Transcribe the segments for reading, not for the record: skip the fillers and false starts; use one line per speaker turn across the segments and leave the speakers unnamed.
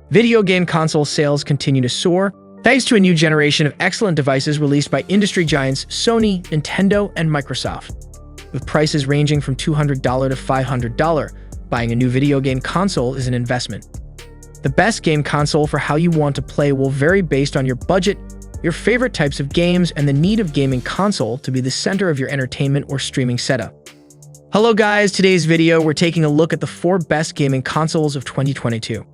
Video game console sales continue to soar, thanks to a new generation of excellent devices released by industry giants Sony, Nintendo, and Microsoft. With prices ranging from $200 to $500, buying a new video game console is an investment. The best game console for how you want to play will vary based on your budget, your favorite types of games, and the need of gaming console to be the center of your entertainment or streaming setup. Hello guys, today's video we're taking a look at the 4 best gaming consoles of 2022.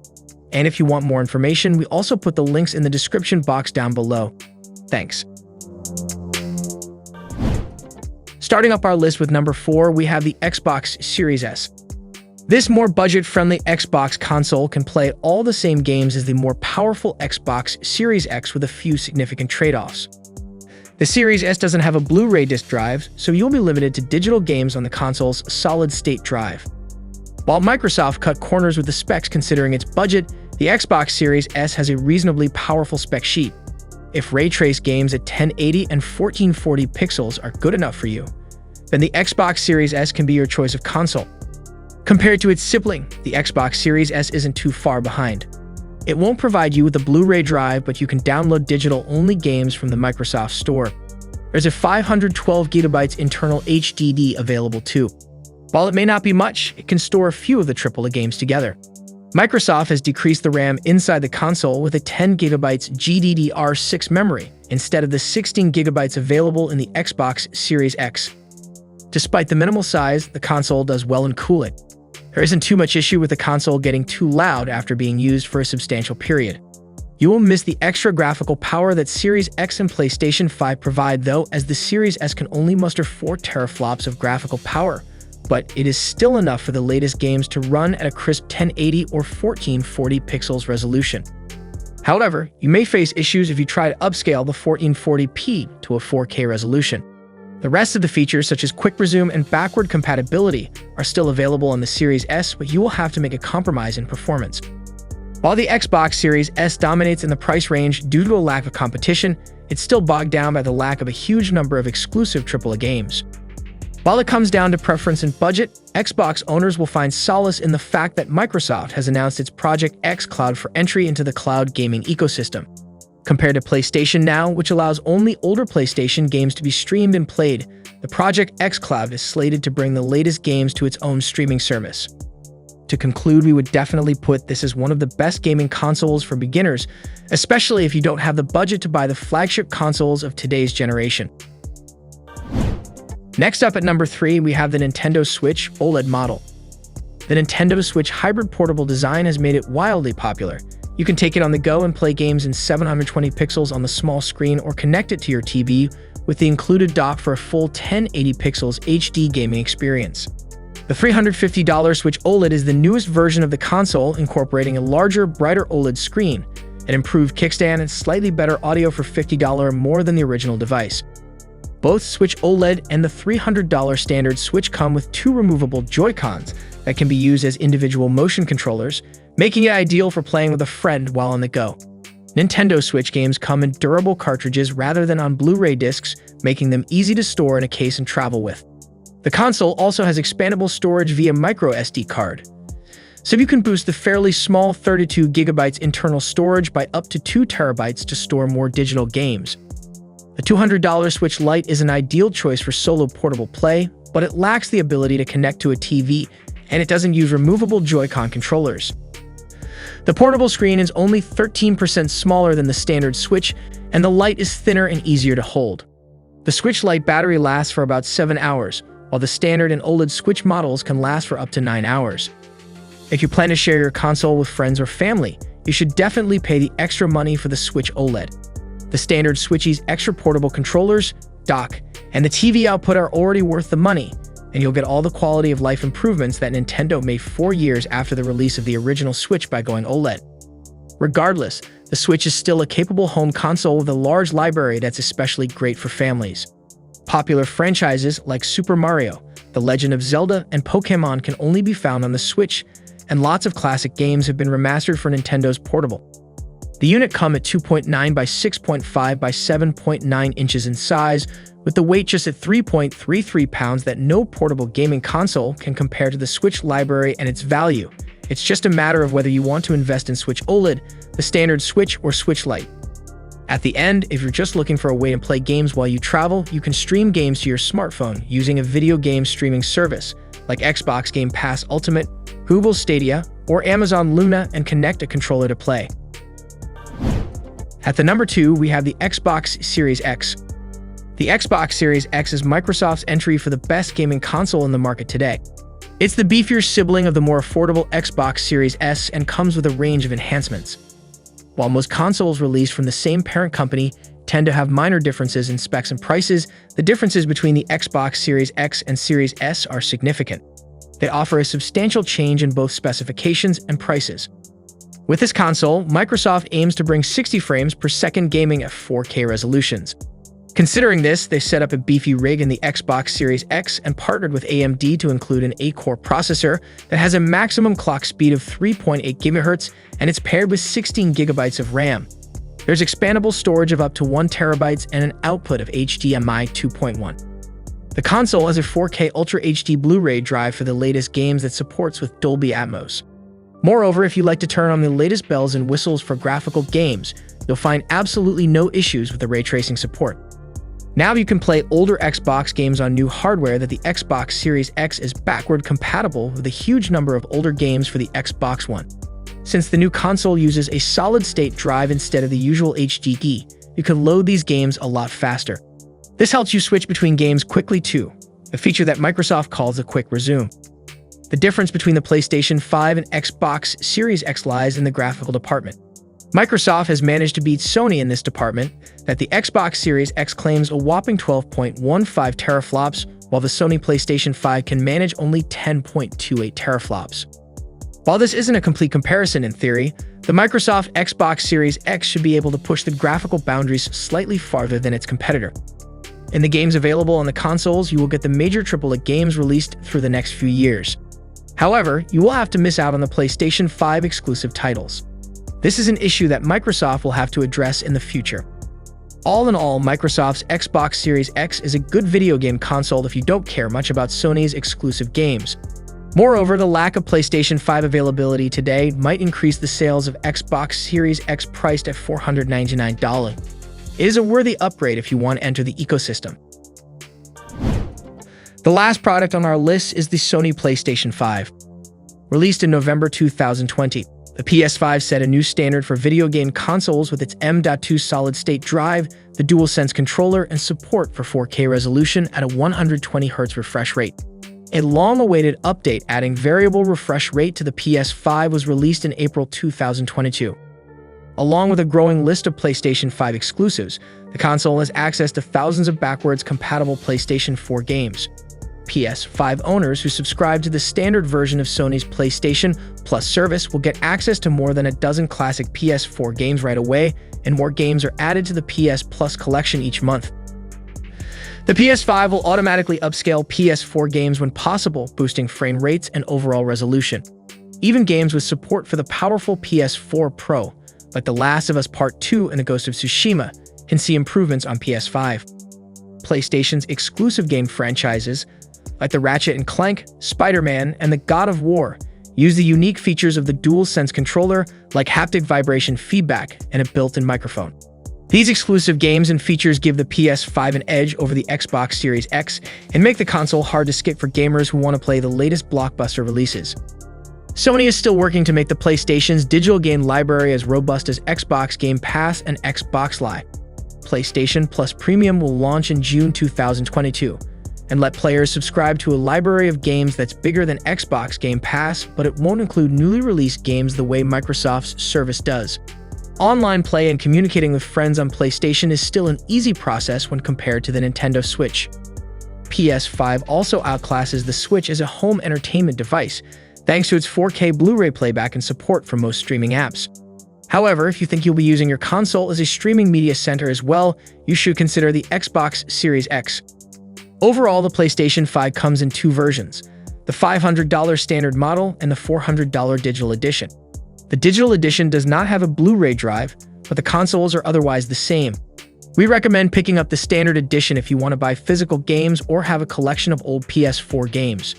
And if you want more information, we also put the links in the description box down below. Thanks. Starting up our list with number 4, we have the Xbox Series S. This more budget-friendly Xbox console can play all the same games as the more powerful Xbox Series X with a few significant trade-offs. The Series S doesn't have a Blu-ray disc drive, so you'll be limited to digital games on the console's solid-state drive. While Microsoft cut corners with the specs considering its budget, the Xbox Series S has a reasonably powerful spec sheet. If ray-traced games at 1080 and 1440 pixels are good enough for you, then the Xbox Series S can be your choice of console. Compared to its sibling, the Xbox Series S isn't too far behind. It won't provide you with a Blu-ray drive, but you can download digital-only games from the Microsoft Store. There's a 512GB internal HDD available too. While it may not be much, it can store a few of the AAA games together. Microsoft has decreased the RAM inside the console with a 10GB GDDR6 memory instead of the 16GB available in the Xbox Series X. Despite the minimal size, the console does well in cooling. There isn't too much issue with the console getting too loud after being used for a substantial period. You will miss the extra graphical power that Series X and PlayStation 5 provide though, as the Series S can only muster 4 teraflops of graphical power, but it is still enough for the latest games to run at a crisp 1080 or 1440 pixels resolution. However, you may face issues if you try to upscale the 1440p to a 4K resolution. The rest of the features, such as quick resume and backward compatibility, are still available on the Series S, but you will have to make a compromise in performance. While the Xbox Series S dominates in the price range due to a lack of competition, it's still bogged down by the lack of a huge number of exclusive AAA games. While it comes down to preference and budget, Xbox owners will find solace in the fact that Microsoft has announced its Project X Cloud for entry into the cloud gaming ecosystem. Compared to PlayStation Now, which allows only older PlayStation games to be streamed and played, the Project X Cloud is slated to bring the latest games to its own streaming service. To conclude, we would definitely put this as one of the best gaming consoles for beginners, especially if you don't have the budget to buy the flagship consoles of today's generation. Next up at number 3, we have the Nintendo Switch OLED model. The Nintendo Switch hybrid portable design has made it wildly popular. You can take it on the go and play games in 720 pixels on the small screen or connect it to your TV with the included dock for a full 1080 pixels HD gaming experience. The $350 Switch OLED is the newest version of the console, incorporating a larger, brighter OLED screen, an improved kickstand, and slightly better audio for $50 more than the original device. Both Switch OLED and the $300 standard Switch come with 2 removable Joy-Cons that can be used as individual motion controllers, making it ideal for playing with a friend while on the go. Nintendo Switch games come in durable cartridges rather than on Blu-ray discs, making them easy to store in a case and travel with. The console also has expandable storage via micro SD card, so you can boost the fairly small 32GB internal storage by up to 2 TB to store more digital games. The $200 Switch Lite is an ideal choice for solo portable play, but it lacks the ability to connect to a TV, and it doesn't use removable Joy-Con controllers. The portable screen is only 13% smaller than the standard Switch, and the Lite is thinner and easier to hold. The Switch Lite battery lasts for about 7 hours, while the standard and OLED Switch models can last for up to 9 hours. If you plan to share your console with friends or family, you should definitely pay the extra money for the Switch OLED. The standard Switch's extra portable controllers, dock, and the TV output are already worth the money, and you'll get all the quality of life improvements that Nintendo made 4 years after the release of the original Switch by going OLED. Regardless, the Switch is still a capable home console with a large library that's especially great for families. Popular franchises like Super Mario, The Legend of Zelda, and Pokémon can only be found on the Switch, and lots of classic games have been remastered for Nintendo's portable. The unit comes at 2.9 by 6.5 by 7.9 inches in size, with the weight just at 3.33 pounds that no portable gaming console can compare to the Switch library and its value. It's just a matter of whether you want to invest in Switch OLED, the standard Switch, or Switch Lite. At the end, if you're just looking for a way to play games while you travel, you can stream games to your smartphone using a video game streaming service like Xbox Game Pass Ultimate, Google Stadia, or Amazon Luna and connect a controller to play. At the number 2, we have the Xbox Series X. The Xbox Series X is Microsoft's entry for the best gaming console in the market today. It's the beefier sibling of the more affordable Xbox Series S and comes with a range of enhancements. While most consoles released from the same parent company tend to have minor differences in specs and prices, the differences between the Xbox Series X and Series S are significant. They offer a substantial change in both specifications and prices. With this console, Microsoft aims to bring 60 frames per second gaming at 4K resolutions. Considering this, they set up a beefy rig in the Xbox Series X and partnered with AMD to include an 8-core processor that has a maximum clock speed of 3.8 GHz and it's paired with 16 GB of RAM. There's expandable storage of up to 1 TB and an output of HDMI 2.1. The console has a 4K Ultra HD Blu-ray drive for the latest games that supports with Dolby Atmos. Moreover, if you like to turn on the latest bells and whistles for graphical games, you'll find absolutely no issues with the ray tracing support. Now you can play older Xbox games on new hardware that the Xbox Series X is backward compatible with a huge number of older games for the Xbox One. Since the new console uses a solid-state drive instead of the usual HDD, you can load these games a lot faster. This helps you switch between games quickly too, a feature that Microsoft calls a quick resume. The difference between the PlayStation 5 and Xbox Series X lies in the graphical department. Microsoft has managed to beat Sony in this department, that the Xbox Series X claims a whopping 12.15 teraflops, while the Sony PlayStation 5 can manage only 10.28 teraflops. While this isn't a complete comparison in theory, the Microsoft Xbox Series X should be able to push the graphical boundaries slightly farther than its competitor. In the games available on the consoles, you will get the major AAA games released through the next few years. However, you will have to miss out on the PlayStation 5 exclusive titles. This is an issue that Microsoft will have to address in the future. All in all, Microsoft's Xbox Series X is a good video game console if you don't care much about Sony's exclusive games. Moreover, the lack of PlayStation 5 availability today might increase the sales of Xbox Series X priced at $499. It is a worthy upgrade if you want to enter the ecosystem. The last product on our list is the Sony PlayStation 5. Released in November 2020, the PS5 set a new standard for video game consoles with its M.2 solid-state drive, the DualSense controller, and support for 4K resolution at a 120Hz refresh rate. A long-awaited update adding variable refresh rate to the PS5 was released in April 2022. Along with a growing list of PlayStation 5 exclusives, the console has access to thousands of backwards-compatible PlayStation 4 games. PS5 owners who subscribe to the standard version of Sony's PlayStation Plus service will get access to more than a dozen classic PS4 games right away, and more games are added to the PS Plus collection each month. The PS5 will automatically upscale PS4 games when possible, boosting frame rates and overall resolution. Even games with support for the powerful PS4 Pro, like The Last of Us Part 2 and The Ghost of Tsushima, can see improvements on PS5. PlayStation's exclusive game franchises, like the Ratchet & Clank, Spider-Man, and the God of War, use the unique features of the DualSense controller like haptic vibration feedback and a built-in microphone. These exclusive games and features give the PS5 an edge over the Xbox Series X and make the console hard to skip for gamers who want to play the latest blockbuster releases. Sony is still working to make the PlayStation's digital game library as robust as Xbox Game Pass and Xbox Live. PlayStation Plus Premium will launch in June 2022 and let players subscribe to a library of games that's bigger than Xbox Game Pass, but it won't include newly released games the way Microsoft's service does. Online play and communicating with friends on PlayStation is still an easy process when compared to the Nintendo Switch. PS5 also outclasses the Switch as a home entertainment device, thanks to its 4K Blu-ray playback and support for most streaming apps. However, if you think you'll be using your console as a streaming media center as well, you should consider the Xbox Series X. Overall, the PlayStation 5 comes in two versions, the $500 standard model and the $400 digital edition. The digital edition does not have a Blu-ray drive, but the consoles are otherwise the same. We recommend picking up the standard edition if you want to buy physical games or have a collection of old PS4 games.